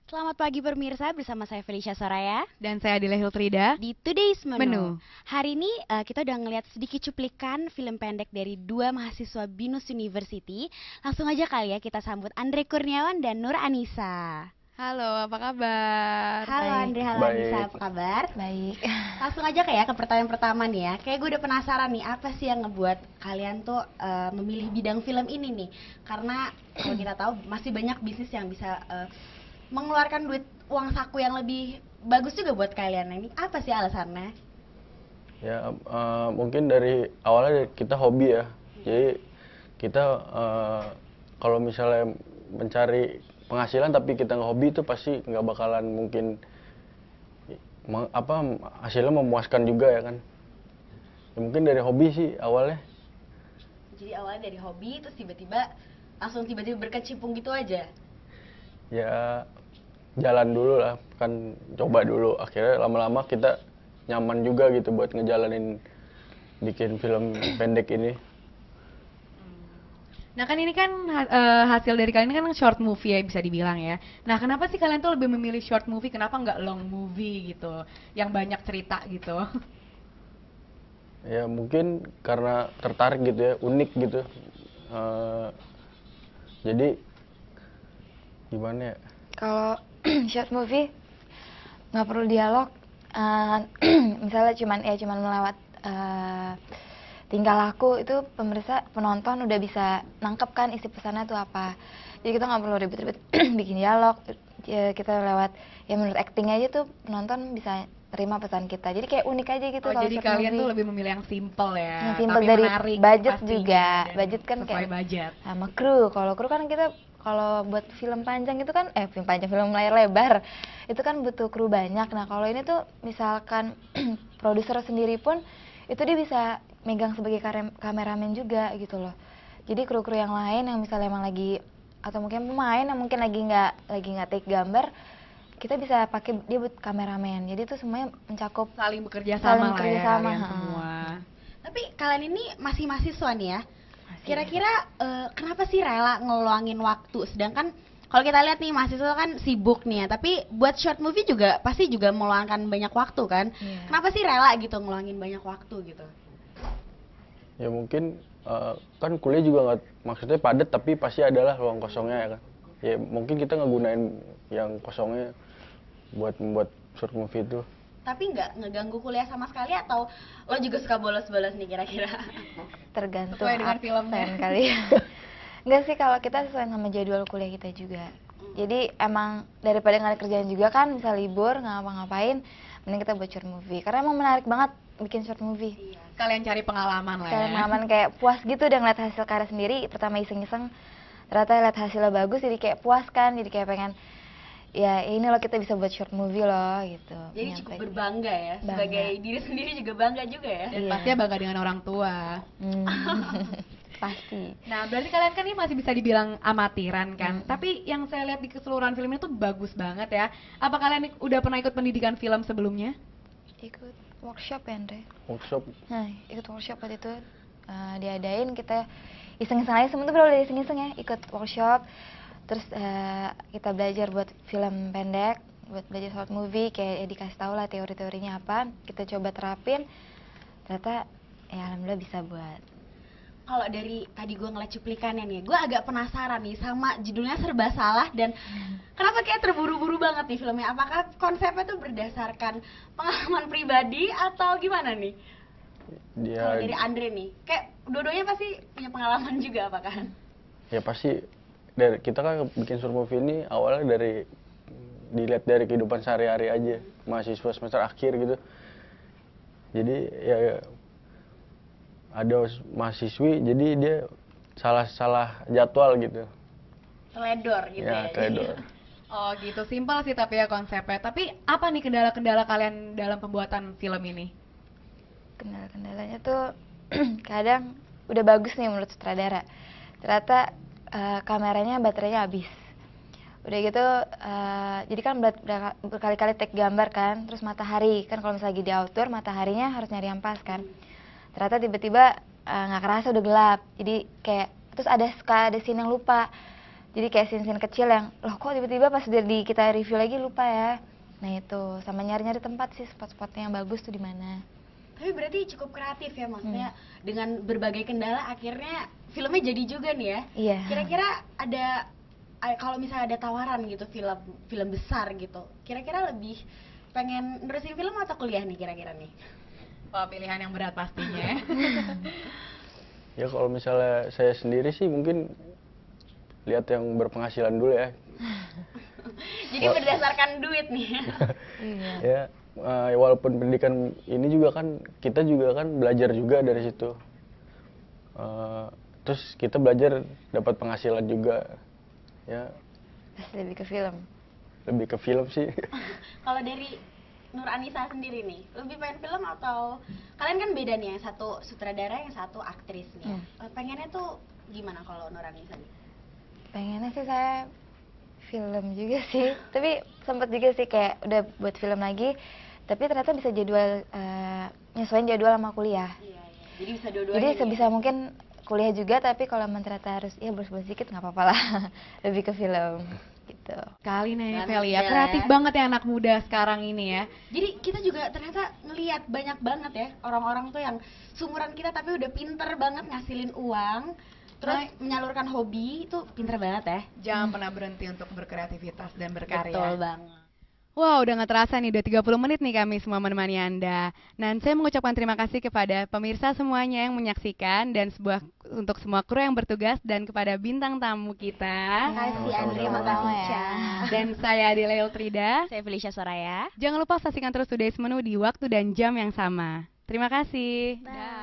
Selamat pagi pemirsa, bersama saya Felicia Soraya Dan saya Adila Hiltrida di Today's Menu. Menu. Hari ini kita udah ngeliat sedikit cuplikan film pendek dari dua mahasiswa BINUS University. Langsung aja kali ya kita sambut Andre Kurniawan dan Nur Anissa. Halo, apa kabar? Halo Baik. Andre, halo Baik. Anissa, apa kabar? Baik. Langsung aja kayak ke pertanyaan pertama nih ya. Kayak gue udah penasaran nih, apa sih yang ngebuat kalian tuh memilih bidang film ini nih? Karena kalau kita tahu masih banyak bisnis yang bisa mengeluarkan duit uang saku yang lebih bagus juga buat kalian. Ini apa sih alasannya? Ya, mungkin dari awalnya kita hobi ya. Jadi kita kalau misalnya mencari penghasilan tapi kita nggak hobi itu pasti nggak bakalan mungkin hasilnya memuaskan juga ya kan. Ya, mungkin dari hobi sih awalnya. Jadi awalnya dari hobi, terus tiba-tiba berkecimpung gitu aja. Ya jalan dulu lah, kan coba dulu. Akhirnya lama-lama kita nyaman juga gitu buat ngejalanin bikin film pendek ini. Nah kan ini kan hasil dari kalian ini kan short movie ya bisa dibilang ya. Nah kenapa sih kalian tuh lebih memilih short movie, kenapa nggak long movie gitu, yang banyak cerita gitu? Ya mungkin karena tertarik gitu ya, unik gitu. Jadi gimana ya? Kalau short movie nggak perlu dialog, misalnya cuman melewat tingkah laku itu penonton udah bisa nangkep kan isi pesannya itu apa. Jadi kita nggak perlu ribet-ribet bikin dialog, ya, kita lewat ya menurut acting aja tuh penonton bisa terima pesan kita. Jadi kayak unik aja gitu. Oh kalau jadi short kalian movie tuh lebih memilih yang simple ya, yang simple tapi dari menarik budget pastinya, juga. dan Budget kan sesuai kayak budget. sama kru. Kalau kru kan kita kalau buat film panjang itu kan film layar lebar itu kan butuh kru banyak. Nah kalau ini tuh misalkan produser sendiri pun itu dia bisa megang sebagai kameramen juga gitu loh. Jadi kru-kru yang lain yang misalnya emang lagi atau mungkin pemain yang mungkin lagi nggak take gambar, kita bisa pakai dia buat kameramen. Jadi itu semuanya mencakup Saling bekerja saling sama lah bekerja ya sama, kalian ha. semua. Tapi kalian ini masih mahasiswa nih ya. Masih. Kira-kira kenapa sih rela ngeluangin waktu? Sedangkan kalau kita lihat nih mahasiswa kan sibuk nih ya, tapi buat short movie juga pasti juga meluangkan banyak waktu kan. Iya. Kenapa sih rela gitu ngeluangin banyak waktu gitu? Ya mungkin kan kuliah juga nggak, maksudnya padat tapi pasti adalah ruang kosongnya ya kan. Ya mungkin kita ngegunain yang kosongnya buat membuat short movie itu. Tapi nggak ngeganggu kuliah sama sekali, atau lo juga suka bolos-bolos nih kira-kira? Tergantung Sesuai dengan filmnya. absen kali ya. Enggak sih, kalau kita sesuai sama jadwal kuliah kita juga. Jadi emang daripada nggak ada kerjaan juga kan, misal libur nggak ngapa-ngapain, mending kita buat short movie. Karena emang menarik banget bikin short movie. Kalian cari pengalaman lah ya. Kayak pengalaman, kayak puas gitu udah ngeliat hasil karya sendiri. Pertama iseng-iseng, ternyata lihat hasilnya bagus, jadi kayak puas kan, jadi kayak pengen ya ini loh kita bisa buat short movie loh gitu. Jadi cukup Nyampe. berbangga ya, Bangga. sebagai diri sendiri juga bangga juga ya. Dan Iya. pastinya bangga dengan orang tua. Pasti. Nah, berarti kalian kan ini masih bisa dibilang amatiran kan? Tapi yang saya lihat di keseluruhan film ini tuh bagus banget ya. Apa kalian udah pernah ikut pendidikan film sebelumnya? Ikut workshop ya Andre. Workshop. Nah, ikut workshop waktu itu diadain, kita iseng-iseng aja, semua tuh bener-bener iseng-iseng ya, ikut workshop. Terus kita belajar buat film pendek, buat belajar short movie, kayak dikasih tahu lah teori-teorinya apa, kita coba terapin, ternyata ya alhamdulillah bisa buat. Kalau dari tadi gue ngeliat cuplikannya nih, gue agak penasaran nih sama judulnya Serba Salah, dan kenapa kayak terburu-buru banget nih filmnya? Apakah konsepnya tuh berdasarkan pengalaman pribadi atau gimana nih? Kalau dari Andre nih, kayak dua-duanya pasti punya pengalaman juga apakah? Ya pasti dari kita kan bikin short movie ini awalnya dilihat dari kehidupan sehari-hari aja, mahasiswa semester akhir gitu. Jadi ya ada mahasiswi, jadi dia salah jadwal gitu. Teledor gitu ya. Ya, teledor. Oh gitu, simpel sih tapi ya konsepnya. Tapi apa nih kendala-kendala kalian dalam pembuatan film ini? Kendala-kendalanya tuh kadang udah bagus nih menurut sutradara, ternyata kameranya baterainya habis. Udah gitu jadi kan berkali-kali take gambar kan, terus matahari kan, kalau misalnya lagi di outdoor mataharinya harus nyari yang pas kan, ternyata tiba-tiba nggak kerasa udah gelap, jadi kayak terus ada scene yang lupa, Jadi kayak scene-scene kecil yang loh kok tiba-tiba pas kita review lagi lupa ya. Nah itu sama nyari-nyari tempat sih, spot-spotnya yang bagus tuh di mana. Tapi berarti cukup kreatif ya, maksudnya dengan berbagai kendala akhirnya filmnya jadi juga nih ya. Iya. Kira-kira kalau misalnya ada tawaran gitu film besar gitu, kira-kira lebih pengen nerusin film atau kuliah nih kira-kira nih? Wah, pilihan yang berat pastinya. Ya kalau misalnya saya sendiri sih mungkin lihat yang berpenghasilan dulu ya. Jadi berdasarkan duit nih. Iya. Ya walaupun pendidikan ini juga kan kita juga kan belajar juga dari situ. Terus kita belajar dapat penghasilan juga. Ya Pasti lebih ke film. lebih ke film sih. Kalau dari Nur Anissa sendiri nih, lebih pengen film atau kalian kan beda nih, yang satu sutradara, yang satu aktris nih. Pengennya tuh gimana kalau Nur Anissa nih? Pengennya sih saya film juga sih, tapi sempet juga sih kayak udah buat film lagi, tapi ternyata bisa jadwal nyesuaiin jadwal sama kuliah. Iya. Jadi bisa dua-duanya. Jadi nih ya? sebisa mungkin kuliah juga, tapi kalau emang ternyata harus ya bolos-bolos dikit nggak apa-apa lah, lebih ke film gitu. Kali nih Mantap Feli ya, ya. kreatif banget ya anak muda sekarang ini ya. Jadi kita juga ternyata ngelihat banyak banget ya orang-orang tuh yang seumuran kita tapi udah pinter banget ngasilin uang, terus menyalurkan hobi, itu pinter banget ya. Jangan pernah berhenti untuk berkreativitas dan berkarya. Betul banget. Wow, udah gak terasa nih, udah 30 menit nih kami semua menemani Anda. Dan saya mengucapkan terima kasih kepada pemirsa semuanya yang menyaksikan, dan untuk semua kru yang bertugas, dan kepada bintang tamu kita. Terima kasih Andri, terima kasih Ca. Dan saya Adila Eltrida. Saya Felicia Soraya. Jangan lupa saksikan terus Today's Menu di waktu dan jam yang sama. Terima kasih. Bye.